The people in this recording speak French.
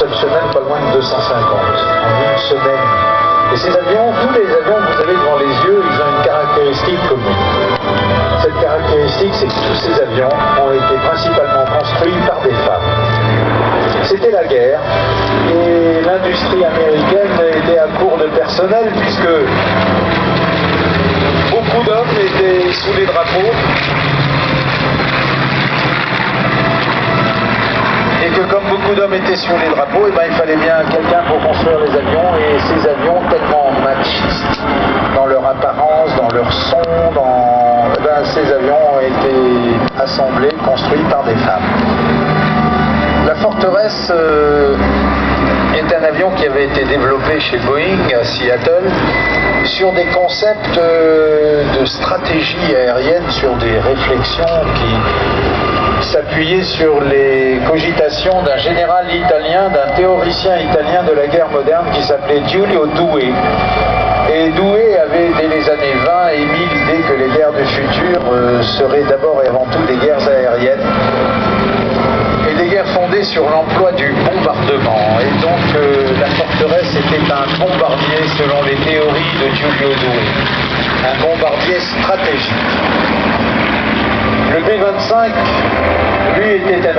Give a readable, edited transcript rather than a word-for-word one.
seule semaine pas loin de 250, en une semaine. Et ces avions, tous les avions que vous avez devant les yeux, ils ont une caractéristique commune. Cette caractéristique, c'est que tous ces avions ont été principalement construits par des femmes. C'était la guerre, et l'industrie américaine était à court de personnel, puisque beaucoup d'hommes étaient sous les drapeaux, et que comme beaucoup d'hommes étaient sur les drapeaux, et ben, il fallait bien quelqu'un pour construire les avions, et ces avions tellement machistes dans leur apparence, dans leur son, ces avions ont été assemblés, construits par des femmes. La Forteresse est un avion qui avait été développé chez Boeing à Seattle sur des concepts de stratégie aérienne, sur des réflexions qui s'appuyaient sur les cogitations d'un général italien, d'un théoricien italien de la guerre moderne qui s'appelait Giulio Douhet. Et Douhet avait, dès les années 20, émis l'idée que les guerres du futur seraient d'abord et avant tout des guerres aériennes, et des guerres fondées sur l'emploi du bombardement. Et donc la Forteresse était un bombardier selon les théories de Giulio Douhet, un bombardier stratégique. Le B-25, lui, était un